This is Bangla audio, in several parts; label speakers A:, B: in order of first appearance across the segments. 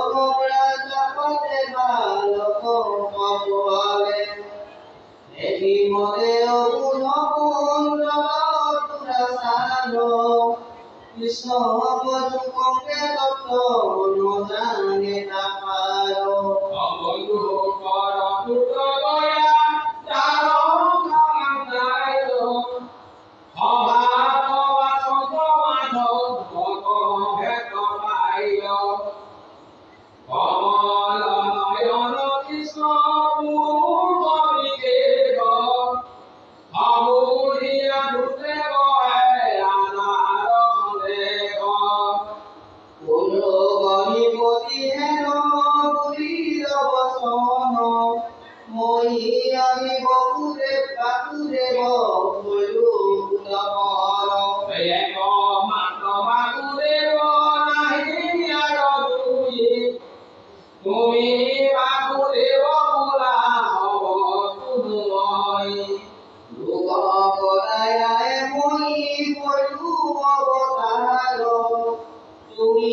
A: তোমরা জগতে ভালো বলে এটি মনে অগুণ তোমরা সানো কৃষ্ণ বধু কমে দত্ত জানে না পারো
B: বন্ধু কর দুটো দয়া তারো খামায় অভাব অসন্ত মাধব ভগ ভেদ পাইল কমল নয়ন কৃষ্ণ পূর্ববিবেক অমূল্য ঢুকে আনার দেব
A: গণিপতি হেন পুরীর বসন মই আমি বকুরে কাকুরে বলু উদমর
B: এক মাত্র বাকুদেব নাহি আর দুই তুমি বাকুদেব বলা হব তুময়
A: লোক করায় মই বলু অবতার তুমি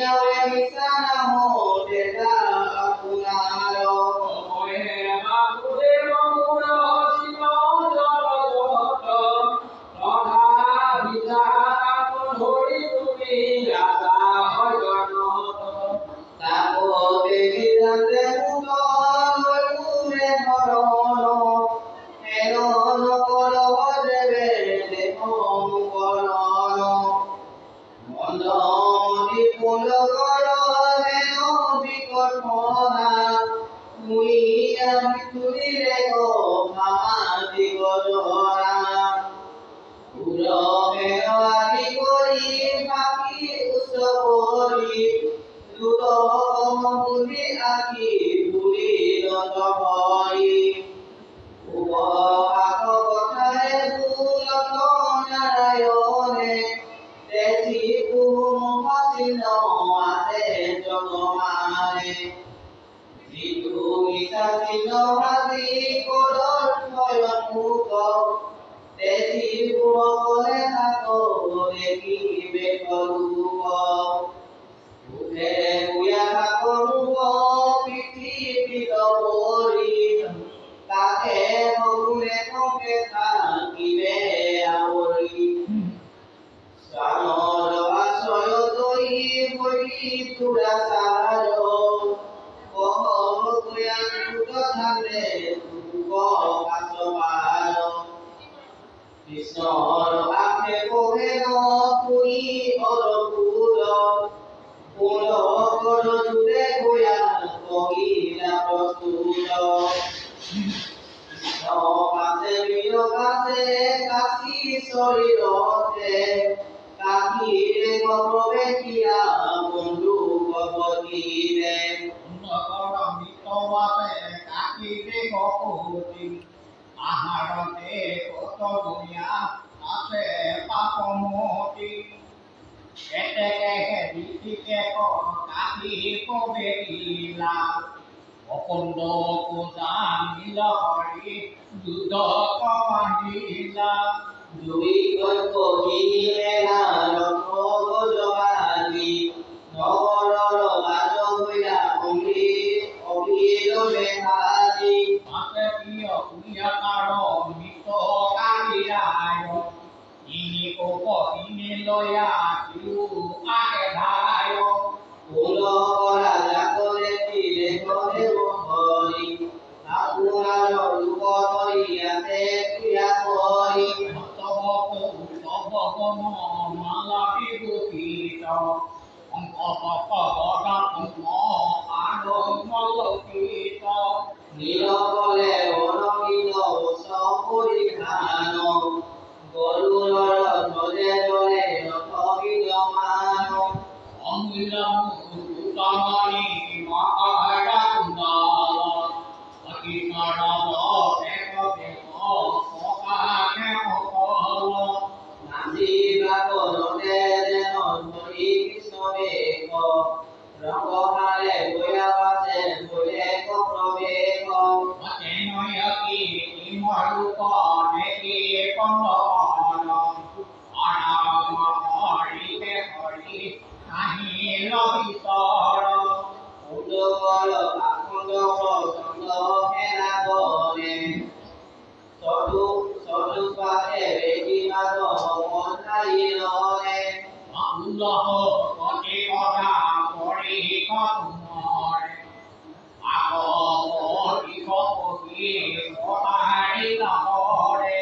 A: আরে মিশানা হতে আপনার
B: বাকুদেব মূল শিব জগত তথা বিচার ধরি তুমি রাজা ভজন
A: তাপতে বিধাতে মুদরে হরণ হেরণ করব দেবে দেখম করণ মন্দমতি ফুল কর হেন বিকল্পনা মুই আমি তুলিলে গো মামাতি গজরা উরমে আদি করি পাখি উৎসবরি দুত মুনি আকি ভুলি দন্তময়ী উপহাক কথায় ভুলত নারায়ণে দেশি কুমুখাসীন আছে জগমানে জিতু মিশাসীন ভাবি করর ভয়ন মুখ দেশি কুমকলে থাকো দেখিবে করুক উঠে বুয়া থাকো মুখ পৃথিবীত পরি তাকে বগুলে কমে থাকিবে আবরি স্বামর আশ্রয় তৈ বলি তুরা সার কহম তুয়া দুট থাকলে তুক কাসবার কৃষ্ণর আপে কহেন তুই অরপুর পুর কর জুড়ে গোয়া কহিলা প্রস্তুত পাশে বীর কাছে কাশী শরীরতে কাকিরে গপ্রবে কিয়া বন্ধু গপতিরে
B: নগর মিতবাতে কাকিরে গপতি আহারতে কত গুণিয়া আছে পাপমতি এতেকে দিতিকে কাকি কবে দিলা অপন্দ কোজান নীল হরি যুদ্ধ কমাহিলা
A: দুই গল্প কিনিলে না রক্ষ গজবাদি নগরর বাজ হইলা অভিল বেহাদি
B: মাতে প্রিয় প্রিয় কার মিত কাহিরায় ইনি কোপ ইনি লয়া কিউ আগে ধায়
A: ফুল করা জাগরে দিলে ঘরে হরি আপনার রূপ ধরিয়াছে ক্রিয়া করি
B: তব তব গণ মালা বিভূষিত অঙ্ক তপ গদা অঙ্ক আরো মলকিত
A: নীলকলে অনকিন সপরিধান গরুড়র ধ্বজে জলে রথ বিদ্যমান
B: অমূল্যম উত্তমণি মহারা কুণ্ডল অতিমানব দেব দেব সকাকে অকল
A: নাচিবা করতে যেন ধরি কৃষ্ণ বেগ রঙ্গহালে বয়া বাসে বলে প্রবেগ
B: অচেনয়কি ইমরূপ দেখি কন্দন অনাম হরিতে হরি নাহি লবিতর
A: বল আখণ্ড প্রচণ্ড হেনা বনে চতুষ্পাশে বেদি মাধব মন্থাই ননে
B: আল্লাহ কটি কথা পড়ি কতুমরে আকপটি কপি সহারি নহরে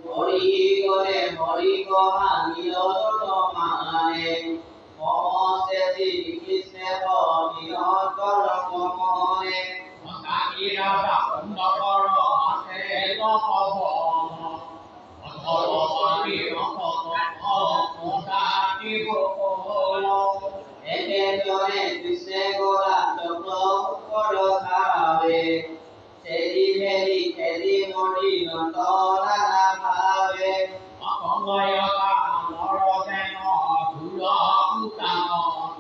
A: হরি গণে হরি গহা নিরত মানে নমস্তে শ্রী কৃষ্ণে নিরন্তর মনে
B: মহাবীরা সুন্দর আছে লপবন অথরবাণী রকতি বল
A: একে জনে কৃষ্ণে গোলা চক্র কর খাবে সেদি মেদি খেদি মরি নন্দনা ভাবে
B: অকলয়তা নরদেন ধুল পুতামন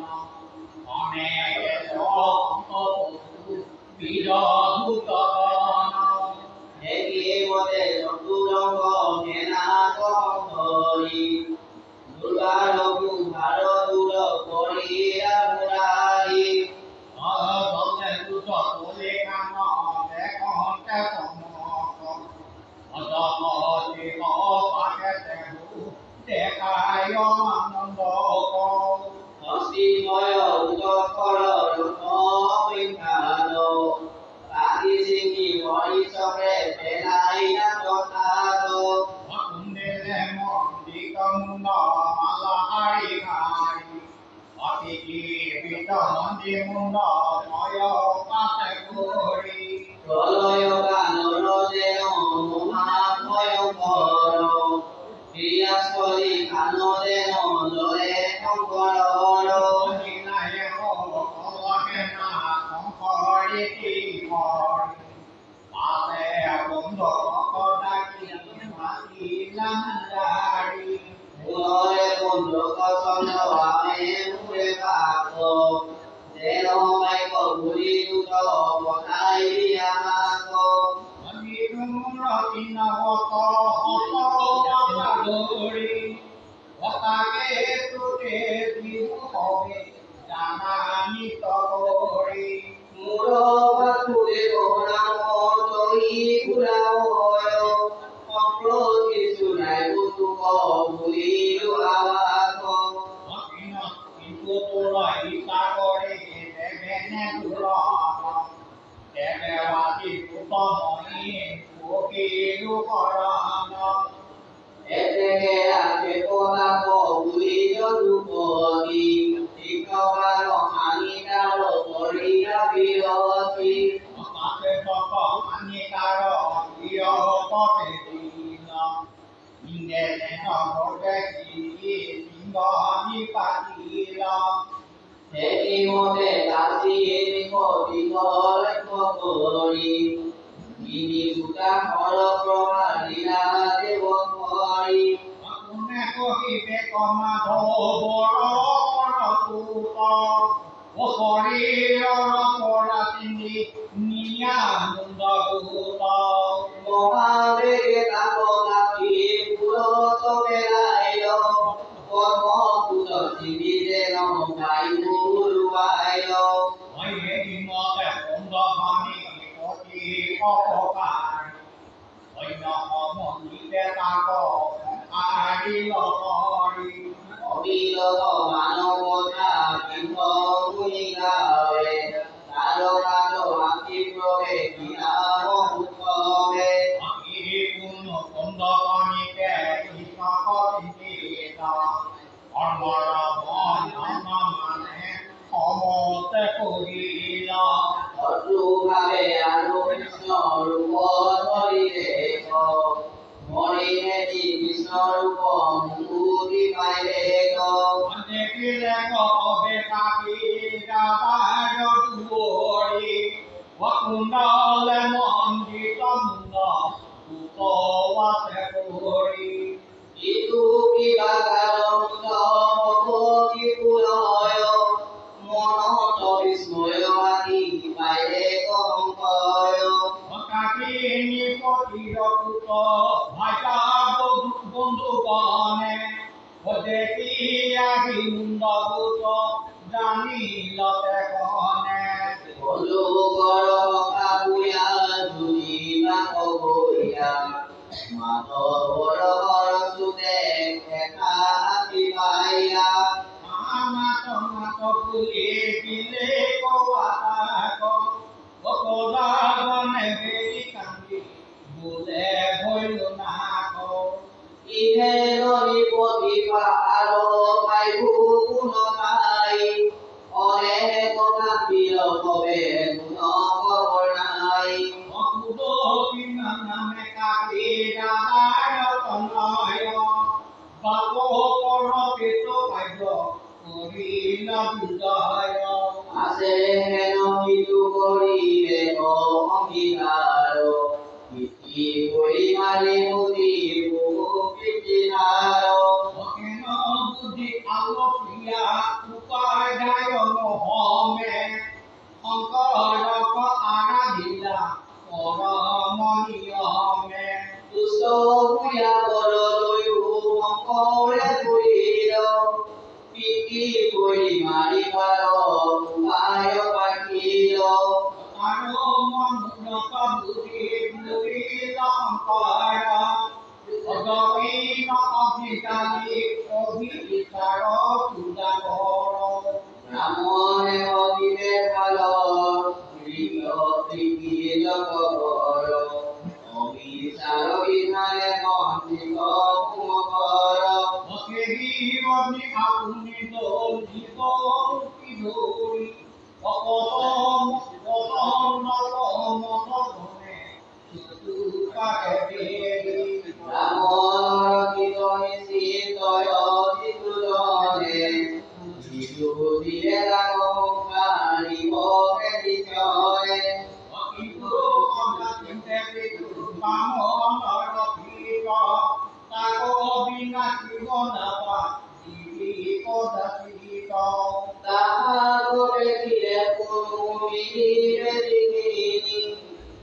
B: অনেক বিরধুতন
A: একে মতে চতুরঙ্গ হেনা করি দুর্গা লঘু ভারদুর করিয়া মুরারি
B: অবলে দুত তোলে কান দেখতে সমক অদমতে পাকে দেখায় আনন্দ
A: হস্তিময় উদকর রূপ বিখ্যাত আদি সিংহি হরিচক্রে পেলাই না কথাত
B: অকুন্দেলে মন্দিকন্দ মালাহারি হারি অতিথি বিত মন্দি মুন্ড ময় পাশে ঘোরি
A: প্রলয় কানর যেন মহাভয়ঙ্কর ক্রিয়াস্থলী কান যেন জলে শঙ্কর
B: অনিলায় অবহে না সংকরিতি করি পাশে বন্ধ ডাকি মাতিলাম দাড়ি
A: মূলরে বন্ধুক চন্দ্র আমি মুরে পাক যেন মাইক ঘুরি দুত পঠাই আমাক মূল বাতুরে গহনাম তহি পুরাও অপ্রতি সুনাই বুতুক ভুলিলু আবাক এতেকে রাখে পদাক ভুলি যদুপতি শিক্ষকার হানিকার করিয়া বিরতি হেতি মতে দাসী এদিক বিকল করি ইনি সুতা হর প্রভা লীলা দেব করি
B: কহিবে কমাধ বড় তুত ও শরীরর পরাতিনি নিয়ানন্দ ভূত
A: মহাবেগে তাপ লাখি পুরত বেলাইল কর্ম পুত শিবিরে গাই গুরুয়াইল
B: হয়ে বিমতে বন্ধবাণী অতি অপকার অন্য মন্দিরে তাক হারিল হরি
A: অবিলত মানবতা বিভ মুনি গাবে কালো কালো হাতি প্রবে কিনাম উৎসবে
B: আখিরি পূর্ণ বন্ধবাণীকে কৃষ্ণক চিন্তিতা ধর্মর মন মানে সমতে কহিল
A: অদ্রুভাবে আরো কৃষ্ণ রূপ ধরি দেখ মরিনেতি কৃষ্ণ রূপ মুক্তি পাইলে
B: দেখিলে কবে কাকি যাবার দুয়ারি বকুণ্ডলে মন্দিত মুন্দ উপবাসে করি
A: ইতু কিবা কারণ ভগবতী পুরয় মনত বিস্ময় আদি পাইলে কঙ্কয়
B: কাকিনী পতির পুত ভাইটা বন্ধুগণে দেখিয়া হিন্দুত জানিল কনে
A: দিল কবে গুণ খবর নাই
B: অকুত কিমান নামে কাকি দাদাৰ তনয় বাপ পৰ পেট কাৰ্য কৰিল দুজয়
A: আছে হেন কিছু করিবে অঙ্গীকার পিতৃ করি মারি মুদি পিতৃহার
B: অকেন বুদ্ধি আলোকিয়া উপাধ্যায় মহমে শংকৰক আৰাধিলা পৰম নিয়মে
A: দুষ্ট ভূয়া বৰদৈও শংকৰে ধৰিল পিতৃ কৰি মাৰি পাৰ উপায় পাঠিল
B: আৰু মনুষ্য বুদ্ধি বুলিল শংকৰ অগমীন অভিজ্ঞানী অভিচাৰ পূজা কৰ
A: ৰামনে অবিবে ভাল প্ৰিয় জগতৰ অবিচাৰ বিধানে মন্দিৰ কুমকৰ
B: অকেৰি অগ্নি আপুনি দলিত মুক্তি ধৰি অকতম মতনে চতুকাৰে দেৰি
A: ৰামৰ কীৰ্তনি চিন্তয় চিতুজনে যিটো দিলে কাৰিব কেদিজনে
B: অকিন্তু অন্ধাচিন্তে পিতৃ বামনৰ ভীত তাকো বিনাশিব নাপা দিবি কদাচিত
A: তাহাগৰে দিলে কোনো মিলিবে দিগিনি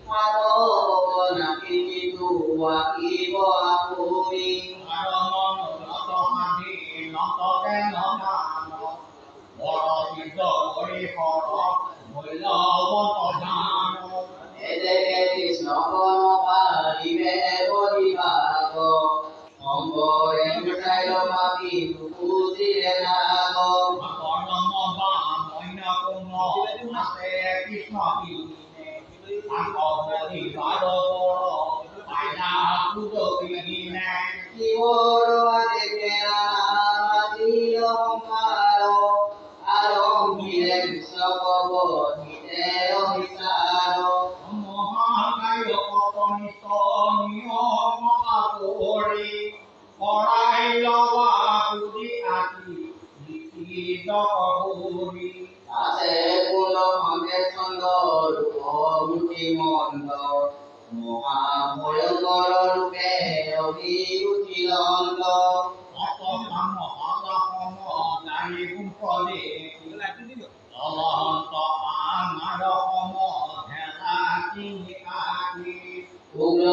A: মাধৱ নাকিটো আকিব আপুনি
B: আৰু মনোৰত সাধি নতকে নধান বৰ সিদ্ধ কৰি হৰ মূল্যৱন্ত ধান
A: এতেকে কৃষ্ণ পাৰিবে বলিভাগ শংকৰে মুঠাই মাপি বুজিলে নাগ
B: কৰ্ম বামন্য কোন আছে কৃষ্ণ বিনে আকৰি বাৰ পাইনা কুদবিনে
A: শিৱৰ আদেশে নামাতিল সংসাৰ আৰম্ভিলে কৃষ্ণ কব হিতে অভিচাৰ
B: মহাকায় কনিষ্ঠ নিয়ম আকৰি কৰাই লৱা পুজি আতি লিখিত কবৰি
A: আছে কুল সঙ্গে চন্দ্ৰ ৰূপমূৰ্তি মন্দ মহাভয়ংকৰ ৰূপে অভিৰুচি নন্দ
B: অতমান মহালসম নাৰী গুম্পলে অলহন্ত আমাৰ সম ধেলা তিনি আদি
A: উগ্ৰ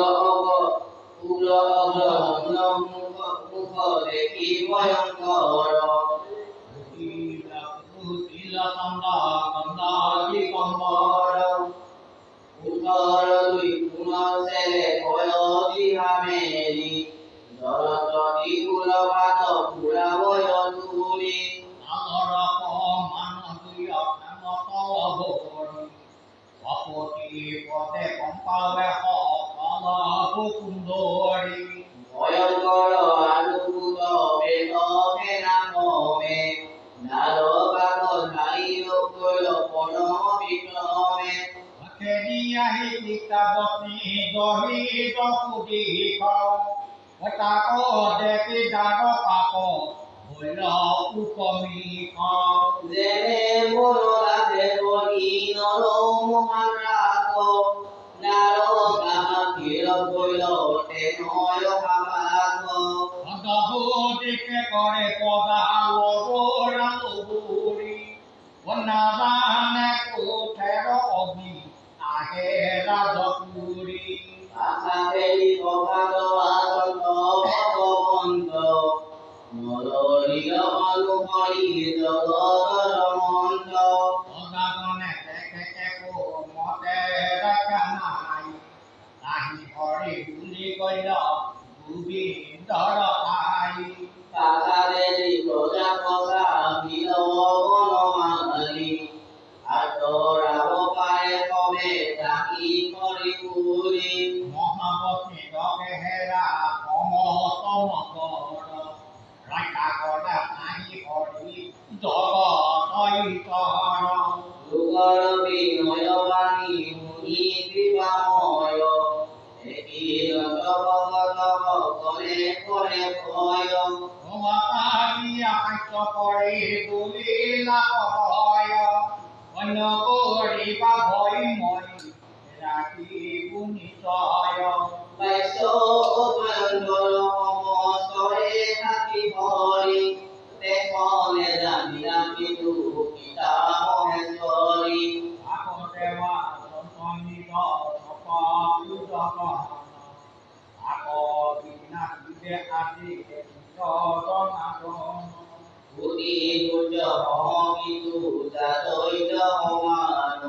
A: মুখ দেখি ভয়ংকৰ
B: তিল চন্দ গন্ধাদি কম্বৰ
A: উত্তৰ দুই পুনৰ চেলে ভয় দিহা মেলি জলতী কুল পাত পুৰা ভয় তুলি
B: নালৰ মান দুয় তল ভৰি অপতি পদে কম্পাৱে সকল সুন্দৰী
A: ভয়ংকৰ আলুকুত বেদকে নামে নাল কাকত নাইল পৰম বিক্ৰমে
B: খেদি আহি পিতাবতী দহিত সুদীখ তাক দেখি দাৰ পাপ হৈল উপমীষ
A: যেনে মনৰাধে বলি নৰ মহান ৰাগ নাৰ কামাকিৰ গৈল তেনয় সামাগ
B: দিকে কৰে পদা লবৰা লবৰি নাজানে কোঠেৰ অগ্নি আহে ৰাজপুৰী
A: আশাবেলি প্ৰভাত আচন্ত ভগৱন্ত নৰলীল অনুসৰি জগতৰ মন্ত
B: অজাগনে তেখেতে মতে দেখা নাই আহি হৰি বুলি কৈল গোবিন্দৰ ঠাই
A: কাকাদেৱী প্ৰজা বিল বনমালী আঁতৰাব পাৰে কবে ৰাখি কৰি বুলি
B: মহাবতী দহেৰা সমতমকৰ ৰাইকা কৰা নাহি হৰি জগত ঈশ্বৰ
A: যুগৰ বিনয় বাণী মুনি কৃপাময় একিদন্ত ভগত ভক্তরে করে ভয়
B: ভবাতারিয়া হাস্য করে তুলিলা হয় অন্য করিবা ভয় মই রাখি গুণিতয়
A: বৈশ্য অভয়ঙ্কর সমস্তরে থাকি ভরি দেখনে জানিলা কিন্তু পিতা মহেশ্বরী
B: আকদেবা সন্নিধ সপা বিনা বিদে আদি জগন্নাথ
A: ভূতি পূজ্য মহাবিদু জাতৈল সমান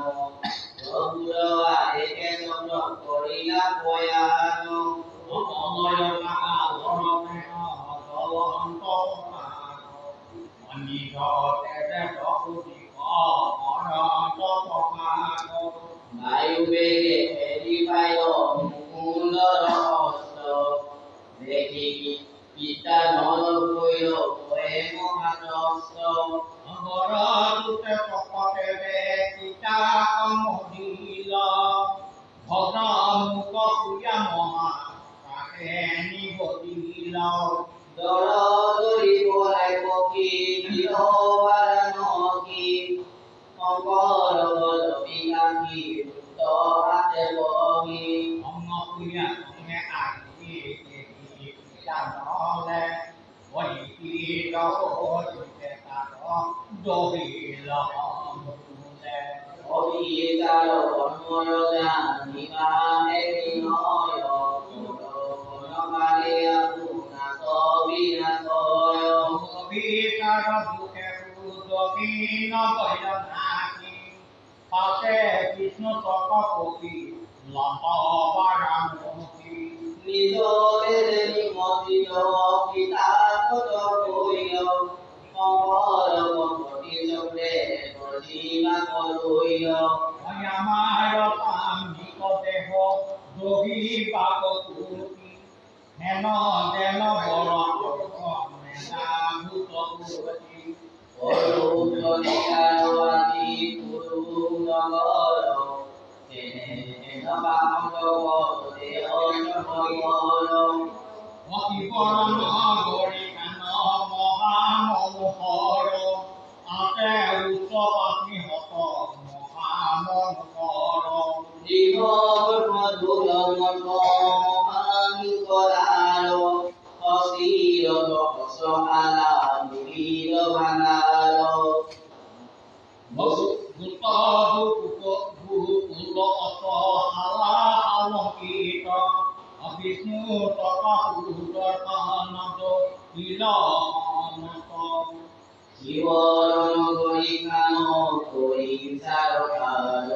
A: প্রভুর আদেশে চন্দ্র করিলা প্রয়াণ
B: অময় কাহা ধরণে জলন্ত মন্দির তেজে প্রকৃতি অনন্ত প্রকাশ
A: বায়ু বেগে ফেরি পাইল মুকুন্দর হস্ত দেখি পিতা নর কইল হয়ে মহাদস্ত
B: অগরদূতে প্রকটে পিতা কমদিল ভদ্র মুখ পুয়া মহা তাকে নিবদিল
A: দরদরি বলাই পকি বিলবারণকি শঙ্কর বল বিকাশী ভূত হাতে বহি
B: অঙ্গ পুয়া অঙ্গে আদি পিতা নলে বহি রহিতে তার দহিল মুলে
A: অভিতার বর্মর জানিবা বিনয় কোনকালে আপুনা বিনাশয়
B: অভিতার দুঃখে দক্ষিণ বৈল নাকি পাশে কৃষ্ণ চক্রবর্তী লম্ব বারাণসী
A: নিজ বেদে নিমন্ত্রিত পিতা কত কইল শঙ্কর ভক্তি চক্রে প্রতিমা করইল
B: আমার সাম্বিক দেহ যোগী পাপ কুতি হেন যেন বড় মেলা ভূত কুতি
A: অরুণিকারবাদী গুরু নগর তেনে বামঙ্গল দেহ সমগর
B: অতিপরম গরি কান মহামনোহর আতে উচ্চ পাতি হত মহামনোহর
A: জীবন মধুর মত মহানি করার অস্থির দশমালা নিবিড় ভাঙার
B: ভূত ভূকুল অত হালা আলঙ্কিত বিষ্ণু তপসূদর কানন্দ ইলনত
A: জীবন করি কান করি সারকার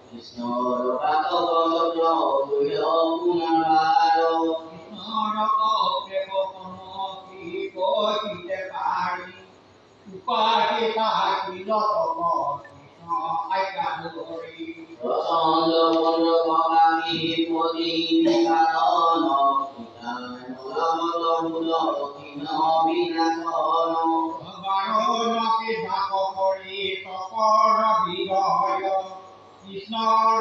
A: কৃষ্ণর পাতক চক্র হইল পুনর্বার
B: কৃষ্ণর প্রেম কোন কি কহিতে পারি উপাসিতা কিল তপ কৃষ্ণ আজ্ঞা ধরি
A: প্রচন্ড মন্দ ভগামি পদি কারণ দক্ষিণ বিনাশন
B: ভগবানকে ধাক কৰি তপৰ বিজয় কৃষ্ণৰ